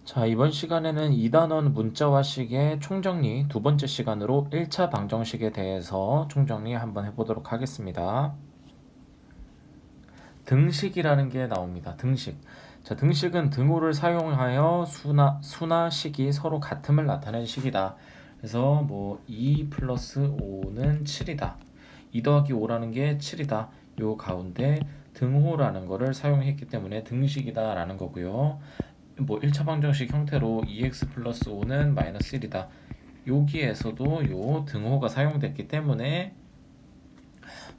자, 이번 시간에는 2단원 문자화식의 총정리 두 번째 시간으로 1차 방정식에 대해서 총정리 한번 해보도록 하겠습니다. 등식이라는 게 나옵니다. 등식. 자, 등식은 등호를 사용하여 수나 식이 서로 같음을 나타내는 식이다. 그래서 뭐 2 플러스 5는 7이다. 2 더하기 5라는 게 7이다. 요 가운데 등호라는 거를 사용했기 때문에 등식이다 라는 거고요. 뭐 1차 방정식 형태로 2x 플러스 5는 마이너스 1이다. 여기에서도 요 등호가 사용됐기 때문에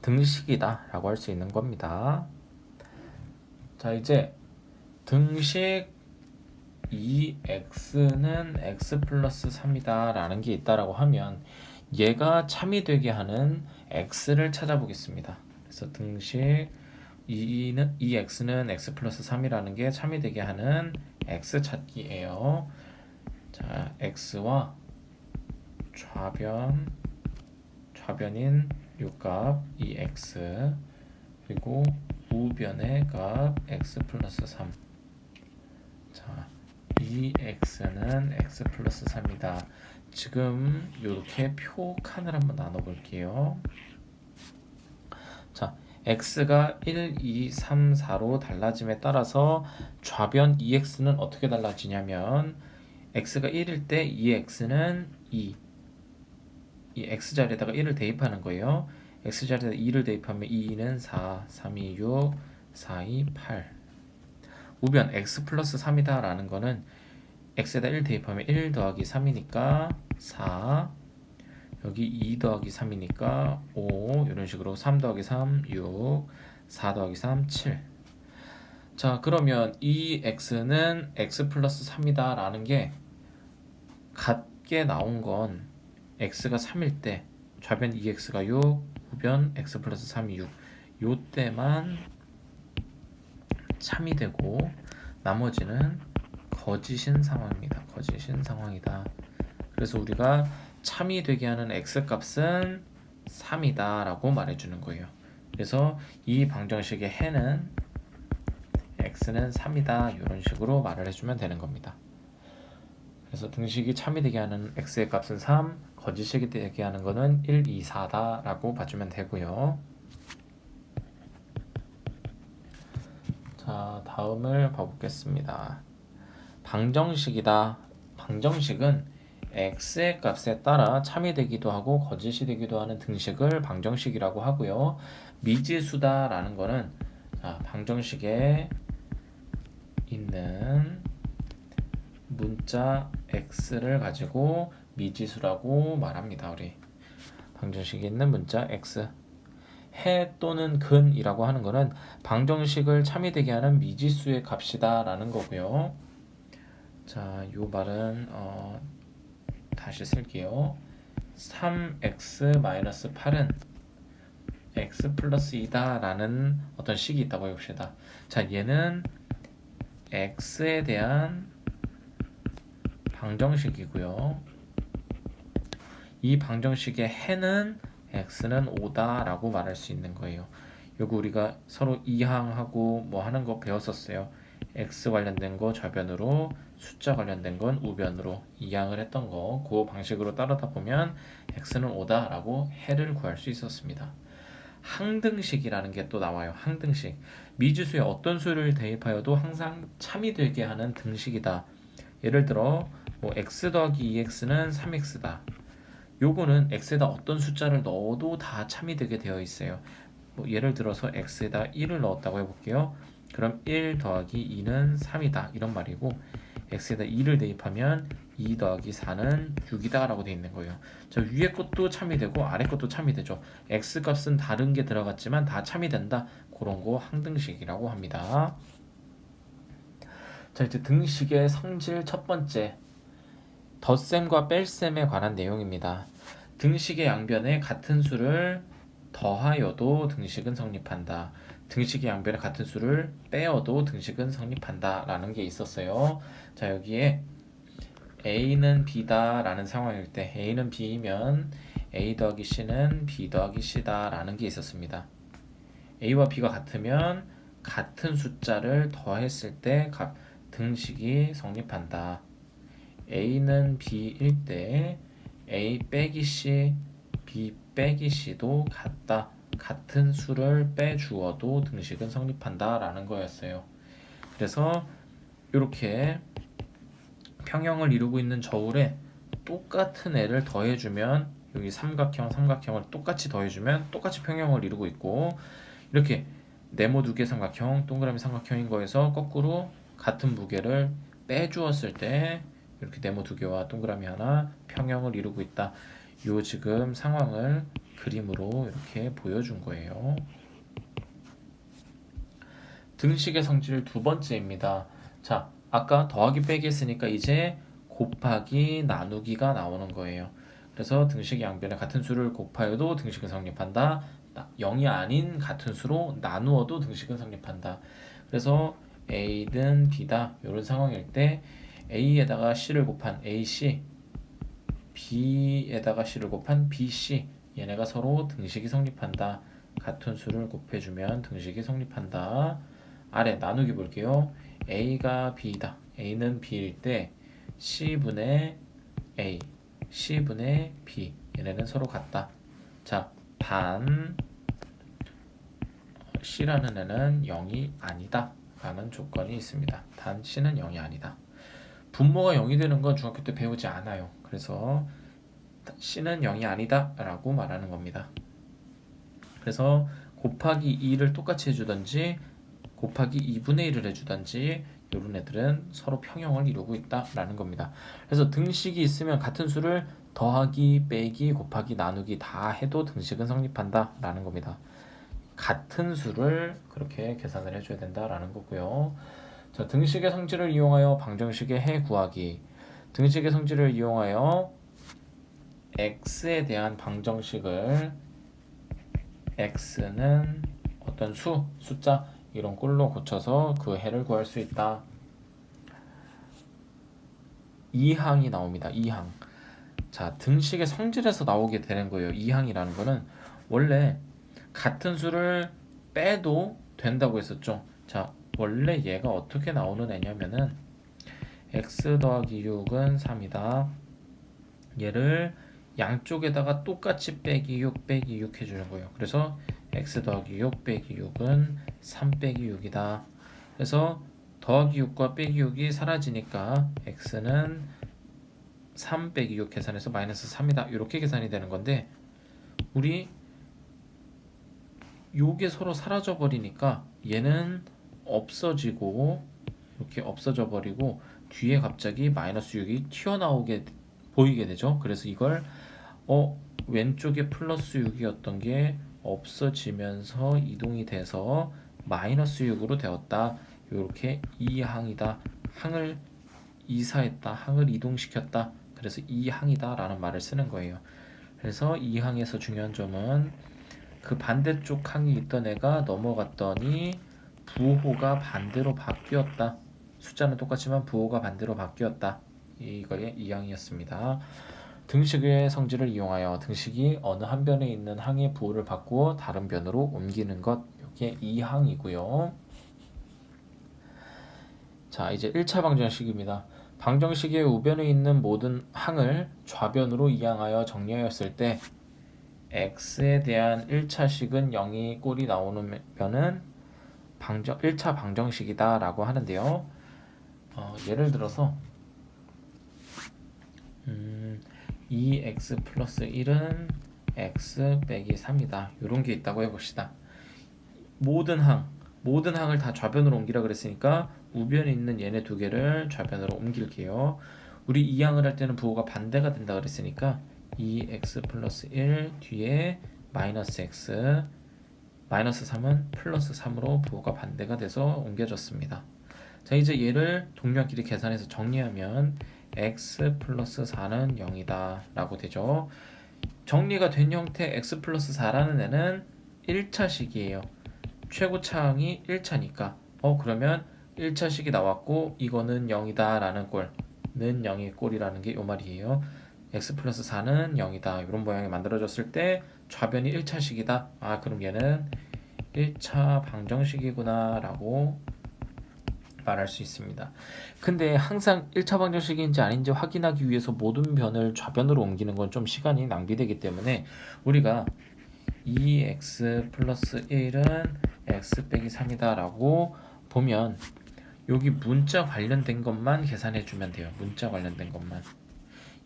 등식이다 라고 할 수 있는 겁니다. 자, 이제 등식 2x는 x 플러스 3이다 라는 게 있다라고 하면 얘가 참이 되게 하는 x를 찾아보겠습니다. 그래서 등식 2x는 x 플러스 3이라는 게 참이 되게 하는 x 찾기예요. 자, x와 좌변인 요값 2x 그리고 우변의 값 x 플러스 3. 자, 2x는 x 플러스 3이다. 지금 이렇게 표 칸을 한번 나눠 볼게요. 자, x가 1, 2, 3, 4로 달라짐에 따라서 좌변 2x는 어떻게 달라지냐면 x가 1일 때 2x는 2. 이 x자리에다가 1을 대입하는 거예요. x자리에다 2를 대입하면 2는 4, 3이 6, 4, 2, 8. 우변 x 플러스 3이다 라는 거는 x에다 1 대입하면 1 더하기 3이니까 4, 여기 2 더하기 3이니까 5, 이런 식으로 3 더하기 3, 6, 4 더하기 3, 7. 자, 그러면 이 x는 x 플러스 3이다 라는 게 같게 나온 건 x가 3일 때 좌변 2x가 6, 우변 x 플러스 3이 6. 요 때만 참이 되고 나머지는 거짓인 상황입니다. 거짓인 상황이다. 그래서 우리가 참이 되게 하는 x값은 3이다 라고 말해주는 거예요. 그래서 이 방정식의 해는 x는 3이다 이런 식으로 말을 해주면 되는 겁니다. 그래서 등식이 참이 되게 하는 x의 값은 3, 거짓이 되게 하는 거는 1, 2, 4다 라고 봐주면 되고요. 자, 다음을 봐보겠습니다. 방정식이다. 방정식은 x의 값에 따라 참이 되기도 하고 거짓이 되기도 하는 등식을 방정식이라고 하고요. 미지수다 라는 거는 자, 방정식에 있는 문자 x를 가지고 미지수라고 말합니다. 우리 방정식에 있는 문자 x. 해 또는 근이라고 하는 거는 방정식을 참이 되게 하는 미지수의 값이다 라는 거고요. 자, 요 말은 다시 쓸게요. 3x-8은 x 플러스 2다 라는 어떤 식이 있다고 해봅시다. 자, 얘는 x에 대한 방정식이고요. 이 방정식의 해는 x는 5다 라고 말할 수 있는 거예요. 요거 우리가 서로 이항하고 뭐 하는 거 배웠었어요. x 관련된 거 좌변으로, 숫자 관련된 건 우변으로 이항을 했던 거, 그 방식으로 따르다 보면 x는 5다 라고 해를 구할 수 있었습니다. 항등식이라는 게 또 나와요. 항등식. 미지수에 어떤 수를 대입하여도 항상 참이 되게 하는 등식이다. 예를 들어 뭐 x 더하기 2x는 3x다. 요거는 x에다 어떤 숫자를 넣어도 다 참이 되게 되어 있어요. 뭐 예를 들어서 x에다 1을 넣었다고 해볼게요. 그럼 1 더하기 2는 3이다 이런 말이고, x에다 2를 대입하면 2 더하기 4는 6이다 라고 되어 있는 거예요. 저 위에 것도 참이 되고 아래 것도 참이 되죠. x값은 다른 게 들어갔지만 다 참이 된다. 그런 거 항등식이라고 합니다. 자, 이제 등식의 성질 첫 번째, 덧셈과 뺄셈에 관한 내용입니다. 등식의 양변에 같은 수를 더하여도 등식은 성립한다. 등식의 양변에 같은 수를 빼어도 등식은 성립한다 라는 게 있었어요. 자, 여기에 A는 B다 라는 상황일 때 A는 B이면 A 더하기 C는 B 더하기 C다 라는 게 있었습니다. A와 B가 같으면 같은 숫자를 더했을 때 등식이 성립한다. A는 B일 때 A 빼기 C, B 빼기 C도 같다. 같은 수를 빼주어도 등식은 성립한다 라는 거였어요. 그래서 이렇게 평형을 이루고 있는 저울에 똑같은 애를 더해주면 여기 삼각형을 똑같이 더해주면 똑같이 평형을 이루고 있고, 이렇게 네모 두 개 삼각형, 동그라미 삼각형인 거에서 거꾸로 같은 무게를 빼주었을 때 이렇게 네모 두 개와 동그라미 하나 평형을 이루고 있다. 요 지금 상황을 그림으로 이렇게 보여준 거예요. 등식의 성질 두 번째입니다. 자, 아까 더하기 빼기 했으니까 이제 곱하기 나누기가 나오는 거예요. 그래서 등식 양변의 같은 수를 곱하여도 등식은 성립한다. 0이 아닌 같은 수로 나누어도 등식은 성립한다. 그래서 A든 B다 이런 상황일 때 A에다가 C를 곱한 AC, B에다가 C를 곱한 BC, 얘네가 서로 등식이 성립한다. 같은 수를 곱해주면 등식이 성립한다. 아래 나누기 볼게요. A가 B다. A는 B일 때 C분의 A, C분의 B, 얘네는 서로 같다. 자, 단 C라는 애는 0이 아니다 라는 조건이 있습니다. 단 C는 0이 아니다. 분모가 0이 되는 건 중학교 때 배우지 않아요. 그래서 C는 0이 아니다 라고 말하는 겁니다. 그래서 곱하기 2를 똑같이 해주던지 곱하기 2분의 1을 해주던지 이런 애들은 서로 평형을 이루고 있다라는 겁니다. 그래서 등식이 있으면 같은 수를 더하기, 빼기, 곱하기, 나누기 다 해도 등식은 성립한다라는 겁니다. 같은 수를 그렇게 계산을 해줘야 된다라는 거고요. 자, 등식의 성질을 이용하여 방정식의 해 구하기. 등식의 성질을 이용하여 x에 대한 방정식을 x는 어떤 숫자 이런 꼴로 고쳐서 그 해를 구할 수 있다. 2항이 나옵니다. 2항. 자, 등식의 성질에서 나오게 되는 거예요. 2항이라는 거는 원래 같은 수를 빼도 된다고 했었죠. 자, 원래 얘가 어떻게 나오는 애냐면은 x 더하기 6은 3이다. 얘를 양쪽에다가 똑같이 빼기 6 빼기 6 해주는 거예요. 그래서 x 더하기 6 빼기 6은 3 빼기 6이다. 그래서 더하기 6과 빼기 6이 사라지니까 x는 3 빼기 6 계산해서 마이너스 3이다. 이렇게 계산이 되는 건데, 우리 요게 서로 사라져 버리니까 얘는 없어지고 이렇게 없어져 버리고 뒤에 갑자기 마이너스 6이 튀어나오게 보이게 되죠. 그래서 이걸 왼쪽에 플러스 6이었던 게 없어지면서 이동이 돼서 마이너스 6으로 되었다. 이렇게 2항이다. 항을 이사했다. 항을 이동시켰다. 그래서 2항이다 라는 말을 쓰는 거예요. 그래서 2항에서 중요한 점은 그 반대쪽 항이 있던 애가 넘어갔더니 부호가 반대로 바뀌었다. 숫자는 똑같지만 부호가 반대로 바뀌었다. 이거의 2항이었습니다. 등식의 성질을 이용하여 등식이 어느 한 변에 있는 항의 부호를 바꾸어 다른 변으로 옮기는 것, 이게 2항이고요. 자, 이제 1차 방정식입니다. 방정식의 우변에 있는 모든 항을 좌변으로 이항하여 정리하였을 때 x에 대한 1차식은 0이 꼴이 나오는 변은 1차 방정식이다 라고 하는데요. 예를 들어서 2x 플러스 1은 x 빼기 3이다. 이런 게 있다고 해봅시다. 모든 항을 다 좌변으로 옮기라 그랬으니까 우변에 있는 얘네 두 개를 좌변으로 옮길게요. 우리 이 항을 할 때는 부호가 반대가 된다 그랬으니까 2x 플러스 1 뒤에 마이너스 x, 마이너스 3은 플러스 3으로 부호가 반대가 돼서 옮겨졌습니다. 자, 이제 얘를 동료끼리 계산해서 정리하면 x 플러스 4는 0이다 라고 되죠. 정리가 된 형태 x 플러스 4라는 애는 1차식이에요. 최고차항이 1차니까 그러면 1차식이 나왔고 이거는 0이다 라는 꼴, 는 0의 꼴이라는 게 요 말이에요. x 플러스 4는 0이다 이런 모양이 만들어졌을 때 좌변이 1차식이다. 그럼 얘는 1차 방정식이구나 라고 말할 수 있습니다. 근데 항상 1차 방정식인지 아닌지 확인하기 위해서 모든 변을 좌변으로 옮기는 건 좀 시간이 낭비되기 때문에 우리가 2x 플러스 1은 x 빼기 3이다 라고 보면 여기 문자 관련된 것만 계산해 주면 돼요. 문자 관련된 것만.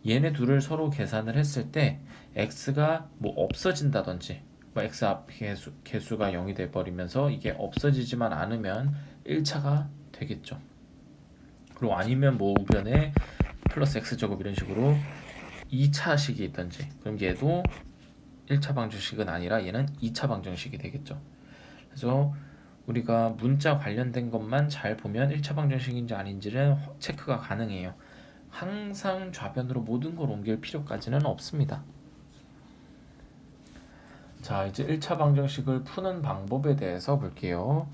얘네 둘을 서로 계산을 했을 때 x가 뭐 없어진다든지 뭐 x 앞 개수가 0이 돼 버리면서 이게 없어지지만 않으면 1차가 되겠죠. 그리고 아니면 뭐 우변에 플러스 x제곱 이런 식으로 2차식이 있든지 그럼 얘도 1차 방정식은 아니라 얘는 2차 방정식이 되겠죠. 그래서 우리가 문자 관련된 것만 잘 보면 1차 방정식인지 아닌지는 체크가 가능해요. 항상 좌변으로 모든 걸 옮길 필요까지는 없습니다. 자, 이제 1차 방정식을 푸는 방법에 대해서 볼게요.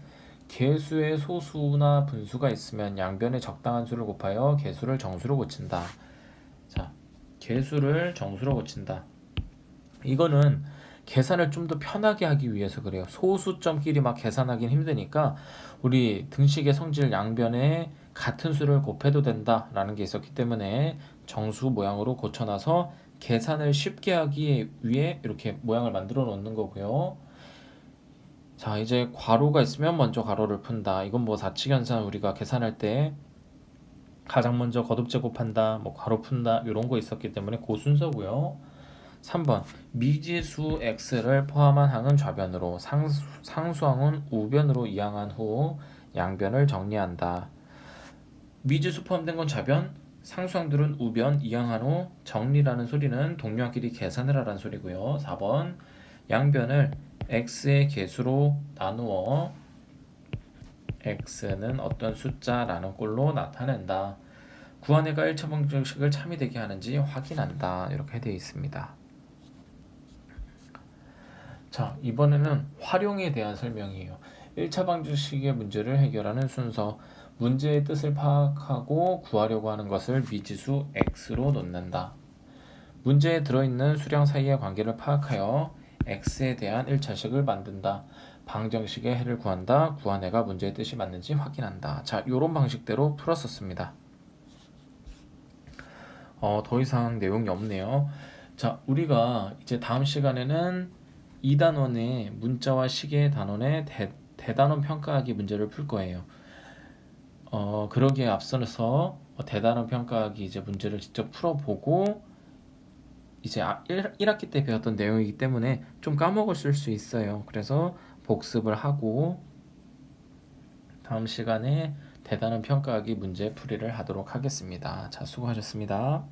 개수의 소수나 분수가 있으면 양변에 적당한 수를 곱하여 개수를 정수로 고친다. 자, 개수를 정수로 고친다. 이거는 계산을 좀 더 편하게 하기 위해서 그래요. 소수점끼리 막 계산하기는 힘드니까 우리 등식의 성질 양변에 같은 수를 곱해도 된다라는 게 있었기 때문에 정수 모양으로 고쳐놔서 계산을 쉽게 하기 위해 이렇게 모양을 만들어 놓는 거고요. 자, 이제 괄호가 있으면 먼저 괄호를 푼다. 이건 뭐 사칙연산 우리가 계산할 때 가장 먼저 거듭 제곱한다, 뭐 괄호 푼다 이런 거 있었기 때문에 그 순서고요. 3번 미지수 x를 포함한 항은 좌변으로 상수항은 우변으로 이항한 후 양변을 정리한다. 미지수 포함된 건 좌변, 상수항들은 우변 이항한 후 정리라는 소리는 동료끼리 계산을 하라는 소리고요. 4번 양변을 x의 개수로 나누어 x는 어떤 숫자라는 꼴로 나타낸다. 구한해가 1차 방정식을 참이되게 하는지 확인한다. 이렇게 되어 있습니다. 자, 이번에는 활용에 대한 설명이에요. 1차 방정식의 문제를 해결하는 순서. 문제의 뜻을 파악하고 구하려고 하는 것을 미지수 x로 놓는다. 문제에 들어있는 수량 사이의 관계를 파악하여 x에 대한 1차식을 만든다. 방정식의 해를 구한다. 구한해가 문제의 뜻이 맞는지 확인한다. 자, 이런 방식대로 풀었었습니다. 더 이상 내용이 없네요. 자, 우리가 이제 다음 시간에는 2단원의 문자와 시계 단원의 대단원 평가하기 문제를 풀 거예요. 그러기에 앞서서 대단원 평가하기 이제 문제를 직접 풀어보고 이제 1학기 때 배웠던 내용이기 때문에 좀 까먹었을 수 있어요. 그래서 복습을 하고 다음 시간에 대단원 평가하기 문제 풀이를 하도록 하겠습니다. 자, 수고하셨습니다.